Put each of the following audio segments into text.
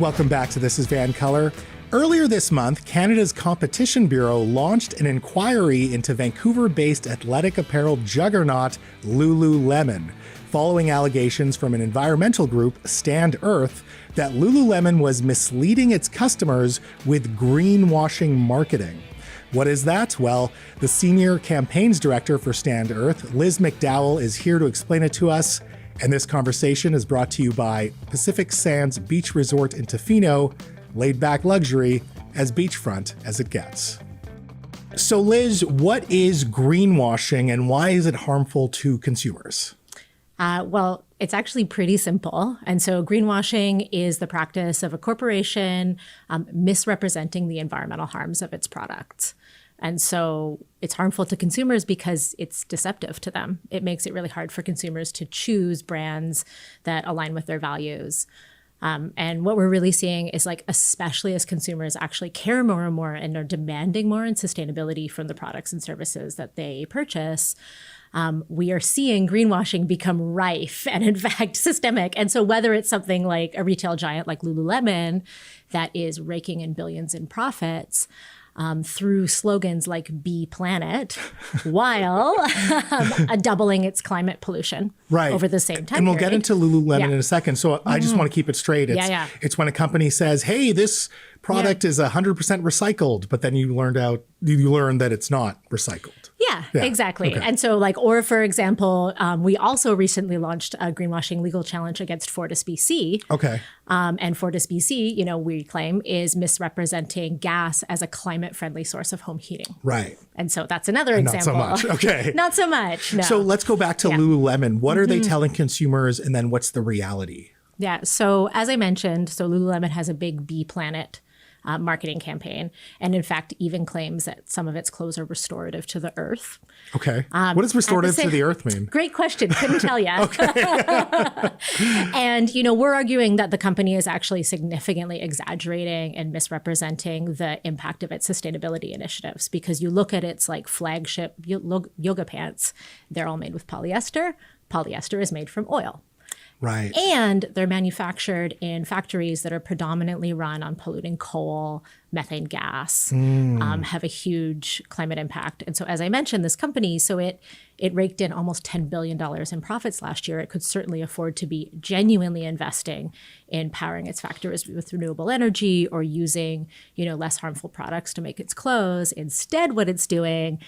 Welcome back to This is VANCOLOUR. Earlier this month, Canada's Competition Bureau launched an inquiry into Vancouver-based athletic apparel juggernaut Lululemon, following allegations from an environmental group, Stand.earth, that Lululemon was misleading its customers with greenwashing marketing. What is that? Well, the Senior Campaigns Director for Stand.earth, Liz McDowell, is here to explain it to us. And this conversation is brought to you by Pacific Sands Beach Resort in Tofino, laid-back luxury, as beachfront as it gets. So Liz, what is greenwashing and why is it harmful to consumers? Well, it's actually pretty simple. And so greenwashing is the practice of a corporation misrepresenting the environmental harms of its products. And so it's harmful to consumers because it's deceptive to them. It makes it really hard for consumers to choose brands that align with their values. And what we're really seeing is, like, especially as consumers actually care more and more and are demanding more in sustainability from the products and services that they purchase, we are seeing greenwashing become rife and, in fact, systemic. And so whether it's something like a retail giant like Lululemon that is raking in billions in profits, through slogans like "Be Planet," while doubling its climate pollution over the same time. And we'll get into Lululemon in a second. So I just want to keep it straight. It's when a company says, "Hey, this product is 100% recycled," but then you learn that it's not recycled. Yeah, exactly. Okay. And so, like, or for example, we also recently launched a greenwashing legal challenge against Fortis BC. Okay. And Fortis BC, we claim, is misrepresenting gas as a climate-friendly source of home heating. Right. And so that's another example. Not so much. Okay. Not so much. No. So let's go back to Lululemon. What are they telling consumers, and then what's the reality? Yeah. So as I mentioned, Lululemon has a big Be Planet marketing campaign, and in fact even claims that some of its clothes are restorative to the earth. Okay. What does restorative to the earth mean? Great question. Couldn't tell you. And, we're arguing that the company is actually significantly exaggerating and misrepresenting the impact of its sustainability initiatives, because you look at its flagship yoga pants, they're all made with polyester. Polyester is made from oil. Right. And they're manufactured in factories that are predominantly run on polluting coal, methane gas, have a huge climate impact. And so, as I mentioned, this company, it raked in almost $10 billion in profits last year. It could certainly afford to be genuinely investing in powering its factories with renewable energy or using, less harmful products to make its clothes. Instead, what it's doing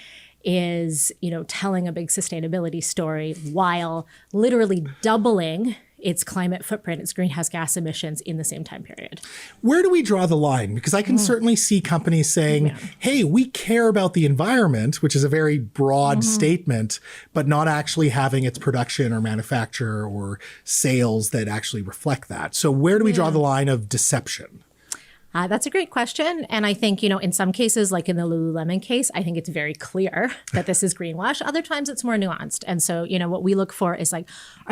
is, telling a big sustainability story while literally doubling its climate footprint, its greenhouse gas emissions in the same time period. Where do we draw the line? Because I can certainly see companies saying, hey, we care about the environment, which is a very broad statement, but not actually having its production or manufacture or sales that actually reflect that. So where do we draw the line of deception? That's a great question. And I think, in some cases, like in the Lululemon case, I think it's very clear that this is greenwash. Other times it's more nuanced. And so, what we look for is are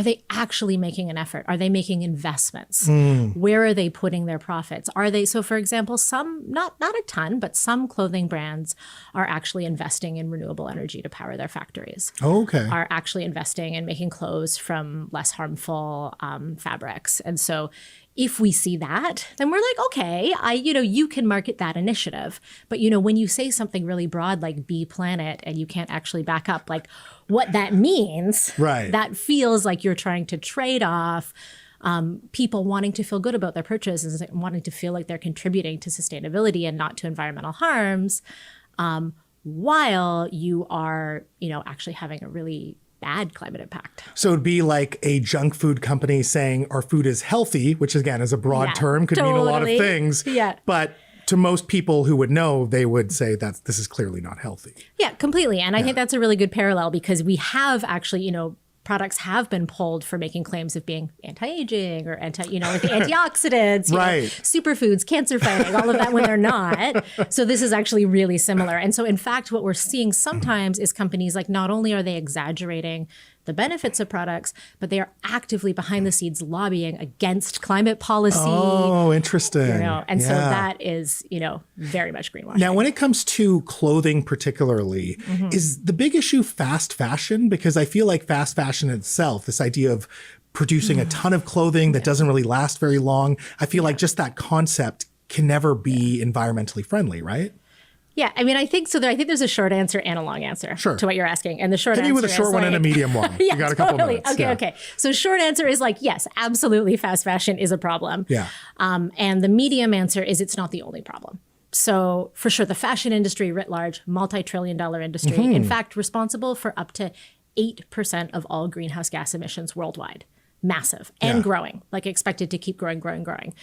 they actually making an effort? Are they making investments? Where are they putting their profits? So for example, some, not a ton, but some clothing brands are actually investing in renewable energy to power their factories. Okay. Are actually investing in making clothes from less harmful fabrics. And so if we see that, then we're like, okay, you can market that initiative. But, when you say something really broad like Be Planet and you can't actually back up what that means, that feels like you're trying to trade off people wanting to feel good about their purchases and wanting to feel like they're contributing to sustainability and not to environmental harms, while you are, actually having a really bad climate impact. So it'd be like a junk food company saying our food is healthy, which again is a broad term, could mean a lot of things. But to most people who would know, they would say that this is clearly not healthy. Yeah, completely. And I think that's a really good parallel, because we have actually, products have been pulled for making claims of being anti-aging or like the antioxidants, superfoods, cancer fighting, all of that, when they're not. So this is actually really similar. And so in fact, what we're seeing sometimes is companies not only are they exaggerating the benefits of products, but they are actively behind the scenes lobbying against climate policy. Oh, interesting. And so that is, very much greenwashing. Now, when it comes to clothing particularly, is the big issue fast fashion? Because I feel like fast fashion itself, this idea of producing a ton of clothing that doesn't really last very long. I feel like just that concept can never be environmentally friendly, right? Yeah, I mean, I think so. I think there's a short answer and a long answer to what you're asking. And the short answer is with a short one and a medium one. Yeah, you got a couple minutes. Okay. So short answer is like, yes, absolutely, fast fashion is a problem. Yeah. And the medium answer is it's not the only problem. So for sure, the fashion industry writ large, multi-trillion-dollar industry, in fact, responsible for up to 8% of all greenhouse gas emissions worldwide. Massive and growing, like expected to keep growing.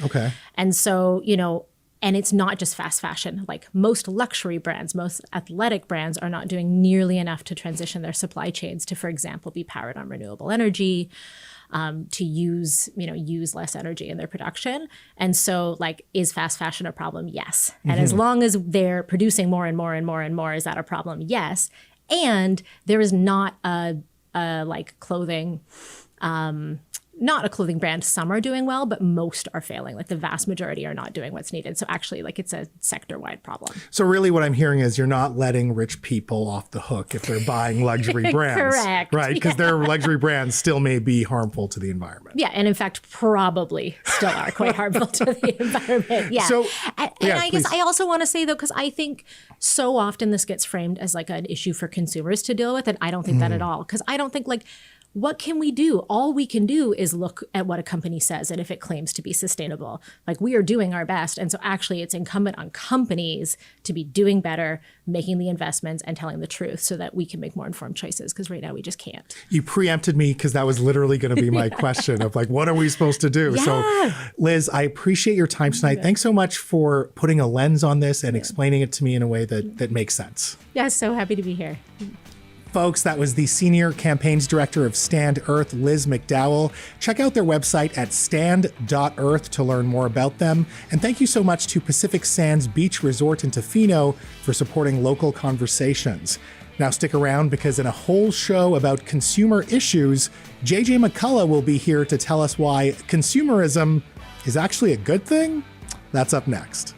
Okay. And so, you know, and it's not just fast fashion. Like most luxury brands, most athletic brands are not doing nearly enough to transition their supply chains to, for example, be powered on renewable energy, to use less energy in their production. And so like, is fast fashion a problem? Yes. And as long as they're producing more and more and more and more, is that a problem? Yes. And there is not a like clothing, not a clothing brand. Some are doing well, but most are failing. Like the vast majority are not doing what's needed. So actually, like it's a sector-wide problem. So really what I'm hearing is you're not letting rich people off the hook if they're buying luxury brands. Correct. Right? Because their luxury brands still may be harmful to the environment. Yeah. And in fact, probably still are quite harmful to the environment. Yeah. So, and I guess I also want to say, though, because I think so often this gets framed as like an issue for consumers to deal with. And I don't think that at all. Because I don't think like, what can we do? All we can do is look at what a company says and if it claims to be sustainable. Like we are doing our best. And so actually it's incumbent on companies to be doing better, making the investments and telling the truth so that we can make more informed choices. Because right now we just can't. You preempted me because that was literally going to be my question of like, what are we supposed to do? Yeah. So Liz, I appreciate your time tonight. Thanks so much for putting a lens on this and explaining it to me in a way that makes sense. Yeah, so happy to be here. Folks, that was the Senior Campaigns Director of Stand.earth, Liz McDowell. Check out their website at Stand.earth to learn more about them. And thank you so much to Pacific Sands Beach Resort in Tofino for supporting local conversations. Now stick around because in a whole show about consumer issues, JJ McCullough will be here to tell us why consumerism is actually a good thing. That's up next.